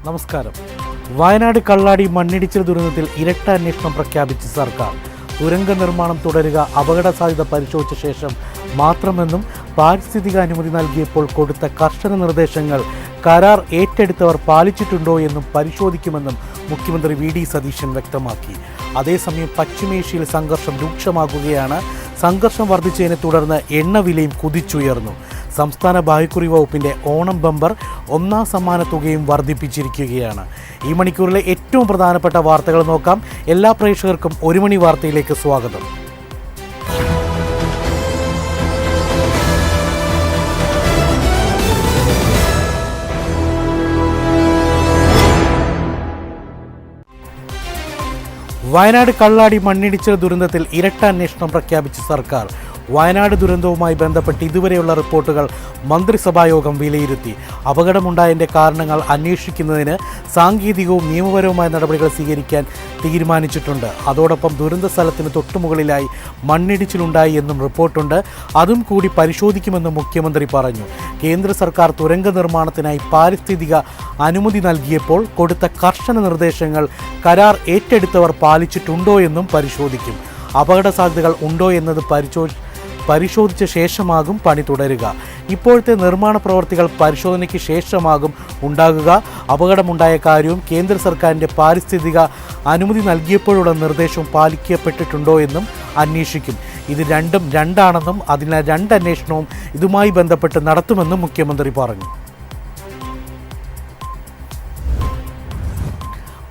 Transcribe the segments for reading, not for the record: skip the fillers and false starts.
നമസ്കാരം. വയനാട് കള്ളാടി മണ്ണിടിച്ചിൽ ദുരന്തത്തിൽ ഇരട്ട അന്വേഷണം പ്രഖ്യാപിച്ച് സർക്കാർ. തുരങ്ക നിർമ്മാണം തുടരുക, അപകട സാധ്യത പരിശോധിച്ച ശേഷം മാത്രമെന്നും പാരിസ്ഥിതിക അനുമതി നൽകിയപ്പോൾ കൊടുത്ത കർശന നിർദ്ദേശങ്ങൾ കരാർ ഏറ്റെടുത്തവർ പാലിച്ചിട്ടുണ്ടോ എന്നും പരിശോധിക്കുമെന്നും മുഖ്യമന്ത്രി വി.ഡി. സതീശൻ വ്യക്തമാക്കി. അതേസമയം പശ്ചിമേഷ്യയിൽ സംഘർഷം രൂക്ഷമാകുകയാണ്. സംഘർഷം വർദ്ധിച്ചതിനെ തുടർന്ന് എണ്ണവിലയും കുതിച്ചുയർന്നു. സംസ്ഥാന ഭാഗ്യക്കുറി വകുപ്പിൻ്റെ ഓണം ബമ്പർ ഒന്നാം സമ്മാന തുകയും വർദ്ധിപ്പിച്ചിരിക്കുകയാണ്. ഈ മണിക്കൂറിലെ ഏറ്റവും പ്രധാനപ്പെട്ട വാർത്തകൾ നോക്കാം. എല്ലാ പ്രേക്ഷകർക്കും ഒരു മണി വാർത്തയിലേക്ക് സ്വാഗതം. വയനാട് കള്ളാടി മണ്ണിടിച്ചിൽ ദുരന്തത്തിൽ ഇരട്ട അന്വേഷണം പ്രഖ്യാപിച്ച സർക്കാർ. വയനാട് ദുരന്തവുമായി ബന്ധപ്പെട്ട് ഇതുവരെയുള്ള റിപ്പോർട്ടുകൾ മന്ത്രിസഭായോഗം വിലയിരുത്തി. അപകടമുണ്ടായതിൻ്റെ കാരണങ്ങൾ അന്വേഷിക്കുന്നതിന് സാങ്കേതികവും നിയമപരവുമായ നടപടികൾ സ്വീകരിക്കാൻ തീരുമാനിച്ചിട്ടുണ്ട്. അതോടൊപ്പം ദുരന്ത സ്ഥലത്തിന് തൊട്ടുമുകളിലായി മണ്ണിടിച്ചിലുണ്ടായി എന്നും റിപ്പോർട്ടുണ്ട്. അതും കൂടി പരിശോധിക്കുമെന്നും മുഖ്യമന്ത്രി പറഞ്ഞു. കേന്ദ്ര സർക്കാർ തുരങ്ക നിർമ്മാണത്തിനായി പാരിസ്ഥിതിക അനുമതി നൽകിയപ്പോൾ കൊടുത്ത കർശന നിർദ്ദേശങ്ങൾ കരാർ ഏറ്റെടുത്തവർ പാലിച്ചിട്ടുണ്ടോ എന്നും പരിശോധിക്കും. അപകട സാധ്യതകൾ ഉണ്ടോ എന്നത് പരിശോധിച്ച ശേഷമാകും പണി തുടരുക. ഇപ്പോഴത്തെ നിർമ്മാണ പ്രവർത്തികൾ പരിശോധനയ്ക്ക് ശേഷമാകും ഉണ്ടാകുക. അപകടമുണ്ടായ കാര്യവും കേന്ദ്ര സർക്കാരിൻ്റെ പാരിസ്ഥിതിക അനുമതി നൽകിയപ്പോഴുള്ള നിർദ്ദേശവും പാലിക്കപ്പെട്ടിട്ടുണ്ടോ എന്നും അന്വേഷിക്കും. ഇത് രണ്ടാണെന്നും അതിനാൽ അന്വേഷണവും ഇതുമായി ബന്ധപ്പെട്ട് നടത്തുമെന്നും മുഖ്യമന്ത്രി പറഞ്ഞു.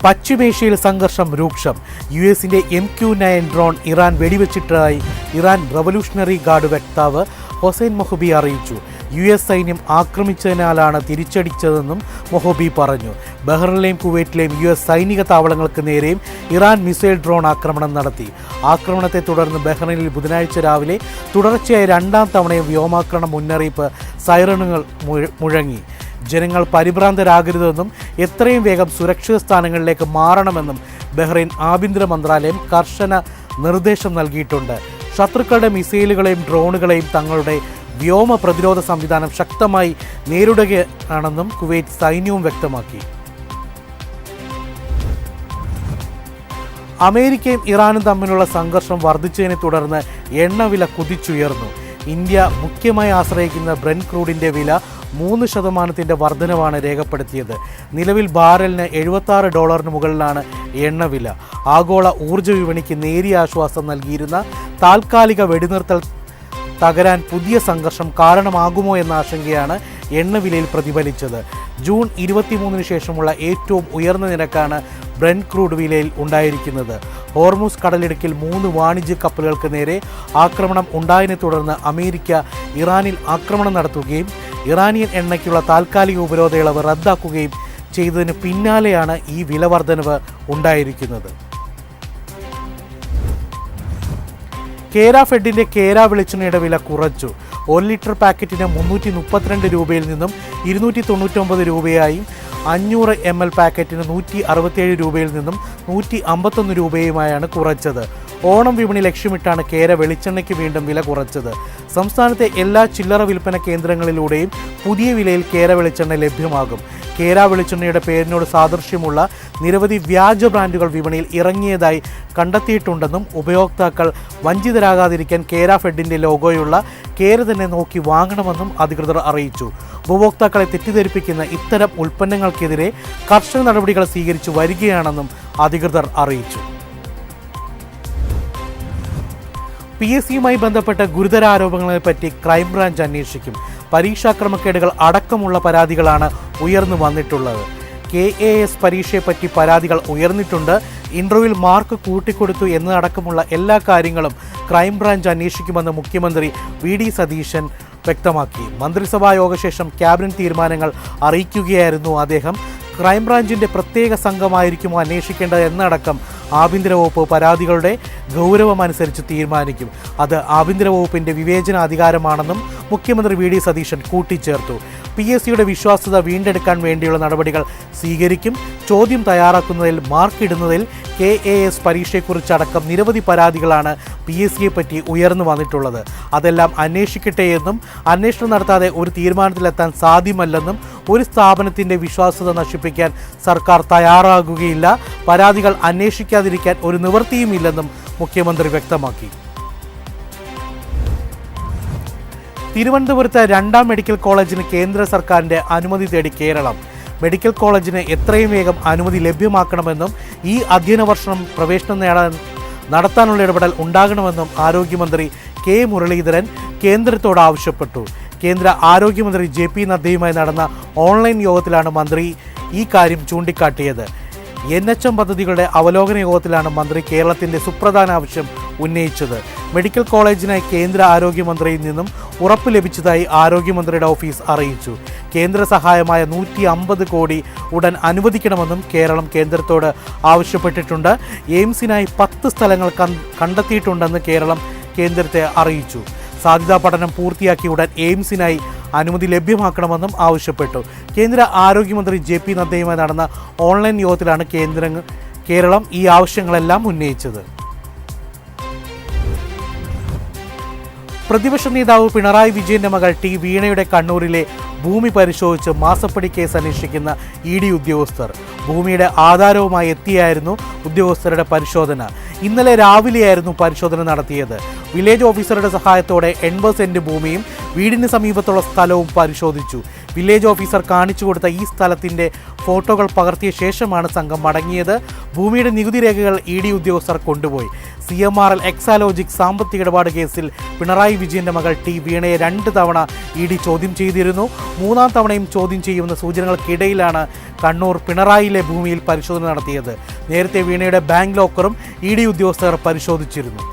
പശ്ചിമേഷ്യയിൽ സംഘർഷം രൂക്ഷം. യുഎസിൻ്റെ MQ-9 ഡ്രോൺ ഇറാൻ വെടിവെച്ചിട്ടതായി ഇറാൻ റവല്യൂഷണറി ഗാർഡ് വക്താവ് ഹൊസൈൻ മൊഹബി അറിയിച്ചു. US സൈന്യം ആക്രമിച്ചതിനാലാണ് തിരിച്ചടിച്ചതെന്നും മൊഹബി പറഞ്ഞു. ബഹ്റിനിലെയും കുവൈറ്റിലെയും US സൈനിക താവളങ്ങൾക്ക് നേരെയും ഇറാൻ മിസൈൽ ഡ്രോൺ ആക്രമണം നടത്തി. ആക്രമണത്തെ തുടർന്ന് ബഹ്റിനിൽ ബുധനാഴ്ച രാവിലെ തുടർച്ചയായ രണ്ടാം തവണയും വ്യോമാക്രമണ മുന്നറിയിപ്പ് സൈറണുകൾ മുഴങ്ങി. ജനങ്ങൾ പരിഭ്രാന്തരാകരുതെന്നും എത്രയും വേഗം സുരക്ഷിത സ്ഥാനങ്ങളിലേക്ക് മാറണമെന്നും ബഹ്റൈൻ ആഭ്യന്തര മന്ത്രാലയം കർശന നിർദ്ദേശം നൽകിയിട്ടുണ്ട്. ശത്രുക്കളുടെ മിസൈലുകളെയും ഡ്രോണുകളെയും തങ്ങളുടെ വ്യോമ പ്രതിരോധ സംവിധാനം ശക്തമായി നേരിടുകയാണെന്നും കുവൈറ്റ് സൈന്യവും വ്യക്തമാക്കി. അമേരിക്കയും ഇറാനും തമ്മിലുള്ള സംഘർഷം വർദ്ധിച്ചതിനെ തുടർന്ന് എണ്ണവില കുതിച്ചുയർന്നു. ഇന്ത്യ മുഖ്യമായി ആശ്രയിക്കുന്ന ബ്രെന്റ് ക്രൂഡിൻ്റെ വില 3% വർധനവാണ് രേഖപ്പെടുത്തിയത്. നിലവിൽ ബാരലിന് $76 മുകളിലാണ് എണ്ണവില. ആഗോള ഊർജ്ജ വിപണിക്ക് നേരിയ ആശ്വാസം നൽകിയിരുന്ന താൽക്കാലിക വെടിനിർത്തൽ തകരാൻ പുതിയ സംഘർഷം കാരണമാകുമോ എന്ന ആശങ്കയാണ് എണ്ണവിലയിൽ പ്രതിഫലിച്ചത്. ജൂൺ 23 ശേഷമുള്ള ഏറ്റവും ഉയർന്ന നിരക്കാണ് ബ്രെന്റ് ക്രൂഡ് വിലയിൽ ഉണ്ടായിരിക്കുന്നത്. ഹോർമുസ് കടലിടുക്കിൽ 3 വാണിജ്യ കപ്പലുകൾക്ക് നേരെ ആക്രമണം ഉണ്ടായതിനെ തുടർന്ന് അമേരിക്ക ഇറാനിൽ ആക്രമണം നടത്തുകയും ഇറാനിയൻ എണ്ണയ്ക്കുള്ള താൽക്കാലിക ഉപരോധ ഇളവ് റദ്ദാക്കുകയും ചെയ്തതിന് പിന്നാലെയാണ് ഈ വില വർധനവ് ഉണ്ടായിരിക്കുന്നത്. കേര ഫെഡിൻ്റെ കേര വെളിച്ചെണ്ണയുടെ വില കുറച്ചു. 1 ലിറ്റർ പാക്കറ്റിന് 332 രൂപയിൽ നിന്നും 299 രൂപയായും 500 ml പാക്കറ്റിന് 167 രൂപയിൽ നിന്നും 151 രൂപയുമായാണ് കുറച്ചത്. ഓണം വിപണി ലക്ഷ്യമിട്ടാണ് കേര വെളിച്ചെണ്ണയ്ക്ക് വീണ്ടും വില കുറച്ചത്. സംസ്ഥാനത്തെ എല്ലാ ചില്ലറ വിൽപ്പന കേന്ദ്രങ്ങളിലൂടെയും പുതിയ വിലയിൽ കേര വെളിച്ചെണ്ണ ലഭ്യമാകും. കേര വെളിച്ചെണ്ണയുടെ പേരിനോട് സാദൃശ്യമുള്ള നിരവധി വ്യാജ ബ്രാൻഡുകൾ വിപണിയിൽ ഇറങ്ങിയതായി കണ്ടെത്തിയിട്ടുണ്ടെന്നും ഉപഭോക്താക്കൾ വഞ്ചിതരാകാതിരിക്കാൻ കേര ഫെഡിൻ്റെ ലോഗോയുള്ള കേര തന്നെ നോക്കി വാങ്ങണമെന്നും അധികൃതർ അറിയിച്ചു. ഉപഭോക്താക്കളെ തെറ്റിദ്ധരിപ്പിക്കുന്ന ഇത്തരം ഉൽപ്പന്നങ്ങൾക്കെതിരെ കർശന നടപടികൾ സ്വീകരിച്ചു വരികയാണെന്നും അധികൃതർ അറിയിച്ചു. PSCയുമായി ബന്ധപ്പെട്ട ഗുരുതര ആരോപണങ്ങളെപ്പറ്റി ക്രൈംബ്രാഞ്ച് അന്വേഷിക്കും. പരീക്ഷാക്രമക്കേടുകൾ അടക്കമുള്ള പരാതികളാണ് ഉയർന്നു വന്നിട്ടുള്ളത്. KAS പരീക്ഷയെപ്പറ്റി പരാതികൾ ഉയർന്നിട്ടുണ്ട്. ഇൻ്റർവ്യൂവിൽ മാർക്ക് കൂട്ടിക്കൊടുത്തു എന്നതടക്കമുള്ള എല്ലാ കാര്യങ്ങളും ക്രൈംബ്രാഞ്ച് അന്വേഷിക്കുമെന്ന് മുഖ്യമന്ത്രി വി.ഡി. സതീശൻ വ്യക്തമാക്കി. മന്ത്രിസഭാ യോഗശേഷം ക്യാബിനറ്റ് തീരുമാനങ്ങൾ അറിയിക്കുകയായിരുന്നു അദ്ദേഹം. ക്രൈംബ്രാഞ്ചിൻ്റെ പ്രത്യേക സംഘമായിരിക്കുമോ അന്വേഷിക്കേണ്ടത് എന്നടക്കം ആഭ്യന്തര വകുപ്പ് പരാതികളുടെ ഗൗരവമനുസരിച്ച് തീരുമാനിക്കും. അത് ആഭ്യന്തര വകുപ്പിൻ്റെ വിവേചനാധികാരമാണെന്നും മുഖ്യമന്ത്രി വി.ഡി. സതീശൻ കൂട്ടിച്ചേർത്തു. PSCയുടെ വിശ്വാസ്യത വീണ്ടെടുക്കാൻ വേണ്ടിയുള്ള നടപടികൾ സ്വീകരിക്കും. ചോദ്യം തയ്യാറാക്കുന്നതിൽ മാർക്കിടുന്നതിൽ KAS പരീക്ഷയെക്കുറിച്ചടക്കം നിരവധി പരാതികളാണ് PSCയെ പറ്റി ഉയർന്നു വന്നിട്ടുള്ളത്. അതെല്ലാം അന്വേഷിക്കട്ടെ എന്നും അന്വേഷണം നടത്താതെ ഒരു തീരുമാനത്തിലെത്താൻ സാധ്യമല്ലെന്നും ഒരു സ്ഥാപനത്തിൻ്റെ വിശ്വാസ്യത നശിപ്പിക്കാൻ സർക്കാർ തയ്യാറാകുകയില്ല, പരാതികൾ അന്വേഷിക്കാതിരിക്കാൻ ഒരു നിവൃത്തിയുമില്ലെന്നും മുഖ്യമന്ത്രി വ്യക്തമാക്കി. തിരുവനന്തപുരത്ത് 2ാം മെഡിക്കൽ കോളേജിന് കേന്ദ്ര സർക്കാരിൻ്റെ അനുമതി തേടി കേരളം. മെഡിക്കൽ കോളേജിന് എത്രയും വേഗം അനുമതി ലഭ്യമാക്കണമെന്നും ഈ അധ്യയന വർഷം പ്രവേശനം നടത്താനുള്ള ഇടപെടൽ ഉണ്ടാകണമെന്നും ആരോഗ്യമന്ത്രി K. മുരളീധരൻ കേന്ദ്രത്തോട് ആവശ്യപ്പെട്ടു. കേന്ദ്ര ആരോഗ്യമന്ത്രി JP നദ്ദയുമായി നടന്ന ഓൺലൈൻ യോഗത്തിലാണ് മന്ത്രി ഈ കാര്യം ചൂണ്ടിക്കാട്ടിയത്. NHM പദ്ധതികളുടെ അവലോകന യോഗത്തിലാണ് മന്ത്രി കേരളത്തിൻ്റെ സുപ്രധാന ആവശ്യം ഉന്നയിച്ചത്. മെഡിക്കൽ കോളേജിനായി കേന്ദ്ര ആരോഗ്യമന്ത്രിയിൽ നിന്നും ഉറപ്പ് ലഭിച്ചതായി ആരോഗ്യമന്ത്രിയുടെ ഓഫീസ് അറിയിച്ചു. കേന്ദ്ര സഹായമായ 150 കോടി ഉടൻ അനുവദിക്കണമെന്നും കേരളം കേന്ദ്രത്തോട് ആവശ്യപ്പെട്ടിട്ടുണ്ട്. എയിംസിനായി 10 സ്ഥലങ്ങൾ കണ്ടെത്തിയിട്ടുണ്ടെന്ന് കേരളം കേന്ദ്രത്തെ അറിയിച്ചു. സാധ്യതാ പഠനം പൂർത്തിയാക്കി ഉടൻ എയിംസിനായി അനുമതി ലഭ്യമാക്കണമെന്നും ആവശ്യപ്പെട്ടു. കേന്ദ്ര ആരോഗ്യമന്ത്രി JP നദ്ദയുമായി നടന്ന ഓൺലൈൻ യോഗത്തിലാണ് കേരളം ഈ ആവശ്യങ്ങളെല്ലാം ഉന്നയിച്ചത്. പ്രതിപക്ഷ നേതാവ് പിണറായി വിജയന്റെ മകൾ T. വീണയുടെ കണ്ണൂരിലെ ഭൂമി പരിശോധിച്ച് മാസപ്പടി കേസ് അന്വേഷിക്കുന്ന ED ഉദ്യോഗസ്ഥർ. ഭൂമിയുടെ ആധാരവുമായി എത്തിയായിരുന്നു ഉദ്യോഗസ്ഥരുടെ പരിശോധന. ഇന്നലെ രാവിലെയായിരുന്നു പരിശോധന നടത്തിയത്. വില്ലേജ് ഓഫീസറുടെ സഹായത്തോടെ 80 സെന്റ് ഭൂമിയും വീടിന് സമീപത്തുള്ള സ്ഥലവും പരിശോധിച്ചു. വില്ലേജ് ഓഫീസർ കാണിച്ചു കൊടുത്ത ഈ സ്ഥലത്തിൻ്റെ ഫോട്ടോകൾ പകർത്തിയ ശേഷമാണ് സംഘം മടങ്ങിയത്. ഭൂമിയുടെ നികുതി രേഖകൾ ED ഉദ്യോഗസ്ഥർ കൊണ്ടുപോയി. CMRL എക്സാലോജിക് സാമ്പത്തിക ഇടപാട് കേസിൽ പിണറായി വിജയന്റെ മകൾ T. വീണയെ 2 തവണ ED ചോദ്യം ചെയ്തിരുന്നു. 3ാം തവണയും ചോദ്യം ചെയ്യുമെന്ന സൂചനകൾക്കിടയിലാണ് കണ്ണൂർ പിണറായിയിലെ ഭൂമിയിൽ പരിശോധന നടത്തിയത്. നേരത്തെ വീണയുടെ ബാങ്ക് ലോക്കറും ED ഉദ്യോഗസ്ഥർ പരിശോധിച്ചിരുന്നു.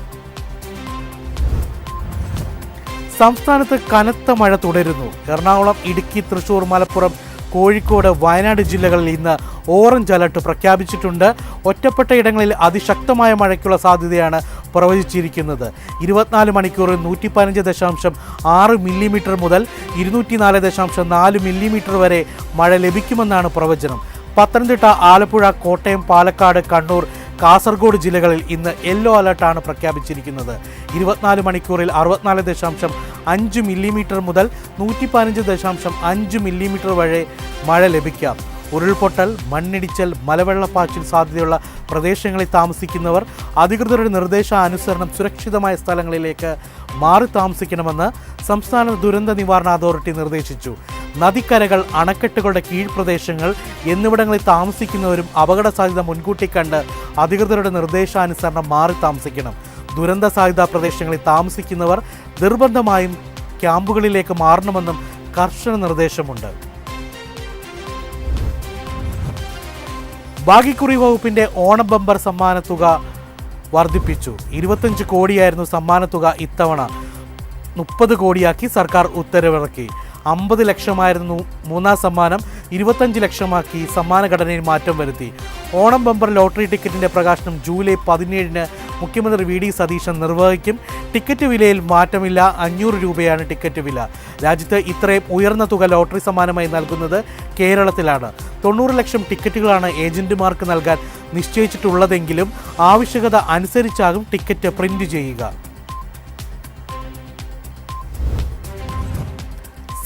സംസ്ഥാനത്ത് കനത്ത മഴ തുടരുന്നു. എറണാകുളം, ഇടുക്കി, തൃശൂർ, മലപ്പുറം, കോഴിക്കോട്, വയനാട് ജില്ലകളിൽ ഇന്ന് ഓറഞ്ച് അലർട്ട് പ്രഖ്യാപിച്ചിട്ടുണ്ട്. ഒറ്റപ്പെട്ട ഇടങ്ങളിൽ അതിശക്തമായ മഴയ്ക്കുള്ള സാധ്യതയാണ് പ്രവചിച്ചിരിക്കുന്നത്. 24 മണിക്കൂറിൽ 115.6 മില്ലിമീറ്റർ മുതൽ 204.4 മില്ലിമീറ്റർ വരെ മഴ ലഭിക്കുമെന്നാണ് പ്രവചനം. പത്തനംതിട്ട, ആലപ്പുഴ, കോട്ടയം, പാലക്കാട്, കണ്ണൂർ, കാസർഗോഡ് ജില്ലകളിൽ ഇന്ന് യെല്ലോ അലർട്ടാണ് പ്രഖ്യാപിച്ചിരിക്കുന്നത്. 24 മണിക്കൂറിൽ 64.5 മില്ലിമീറ്റർ മുതൽ 115.5 മില്ലിമീറ്റർ വരെ മഴ ലഭിക്കാം. ഉരുൾപൊട്ടൽ, മണ്ണിടിച്ചൽ, മലവെള്ളപ്പാച്ചിൽ സാധ്യതയുള്ള പ്രദേശങ്ങളിൽ താമസിക്കുന്നവർ അധികൃതരുടെ നിർദ്ദേശാനുസരണം സുരക്ഷിതമായ സ്ഥലങ്ങളിലേക്ക് മാറി താമസിക്കണമെന്ന് സംസ്ഥാന ദുരന്ത നിവാരണ അതോറിറ്റി നിർദ്ദേശിച്ചു. നദിക്കരകൾ, അണക്കെട്ടുകളുടെ കീഴ്പ്രദേശങ്ങൾ എന്നിവിടങ്ങളിൽ താമസിക്കുന്നവരും അപകട സാധ്യത മുൻകൂട്ടി കണ്ട് അധികൃതരുടെ നിർദ്ദേശാനുസരണം മാറി താമസിക്കണം. ദുരന്ത സാധ്യതാ പ്രദേശങ്ങളിൽ താമസിക്കുന്നവർ നിർബന്ധമായും ക്യാമ്പുകളിലേക്ക് മാറണമെന്നും കർശന നിർദ്ദേശമുണ്ട്. ഭാഗ്യക്കുറി വകുപ്പിന്റെ ഓണം ബമ്പർ സമ്മാനത്തുക വർദ്ധിപ്പിച്ചു. 25 കോടിയായിരുന്നു സമ്മാനത്തുക. ഇത്തവണ 30 കോടിയാക്കി സർക്കാർ ഉത്തരവിറക്കി. 50 ലക്ഷമായിരുന്നു 3ാം സമ്മാനം, 25 ലക്ഷമാക്കി സമ്മാന ഘടനയിൽ മാറ്റം വരുത്തി. ഓണം ബമ്പർ ലോട്ടറി ടിക്കറ്റിന്റെ പ്രകാശനം ജൂലൈ 17-ന് മുഖ്യമന്ത്രി VD സതീശൻ നിർവഹിക്കും. ടിക്കറ്റ് വിലയിൽ മാറ്റമില്ല. 500 രൂപയാണ് ടിക്കറ്റ് വില. രാജ്യത്ത് ഇത്രയും ഉയർന്ന തുക ലോട്ടറി സമ്മാനമായി നൽകുന്നത് കേരളത്തിലാണ്. 90 ലക്ഷം ടിക്കറ്റുകളാണ് ഏജന്റുമാർക്ക് നൽകാൻ നിശ്ചയിച്ചിട്ടുള്ളതെങ്കിലും ആവശ്യകത അനുസരിച്ചാകും ടിക്കറ്റ് പ്രിന്റ് ചെയ്യുക.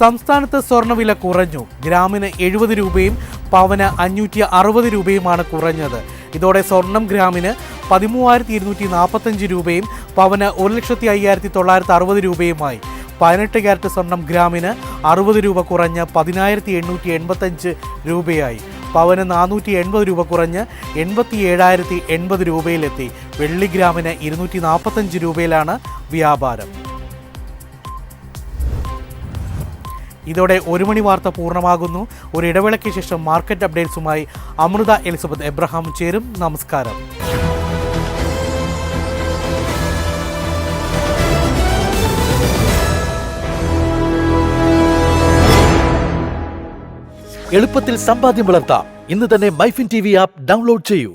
സംസ്ഥാനത്ത് സ്വർണ്ണവില കുറഞ്ഞു. ഗ്രാമിന് 70 രൂപയും പവന് 560 രൂപയുമാണ് കുറഞ്ഞത്. ഇതോടെ സ്വർണം ഗ്രാമിന് 13,245 രൂപയും പവന് 1,05,960 രൂപയുമായി. 18 ക്യാരറ്റ് സ്വർണം ഗ്രാമിന് 60 രൂപ കുറഞ്ഞ് 10,885 രൂപയായി. പവന് 480 രൂപ കുറഞ്ഞ് 87,080 രൂപയിലെത്തി. വെള്ളി ഗ്രാമിന് 245 രൂപയിലാണ് വ്യാപാരം. ഇതോടെ 1 മണി വാർത്ത പൂർണ്ണമാകുന്നു. ഒരു ഇടവേളയ്ക്ക് ശേഷം മാർക്കറ്റ് അപ്ഡേറ്റ്സുമായി അമൃത എലിസബത്ത് എബ്രഹാം ചേരും. നമസ്കാരം. എളുപ്പത്തിൽ സമ്പാദ്യം വളർത്താം. ഇന്ന് തന്നെ മൈഫിൻ TV ആപ്പ് ഡൗൺലോഡ് ചെയ്യൂ.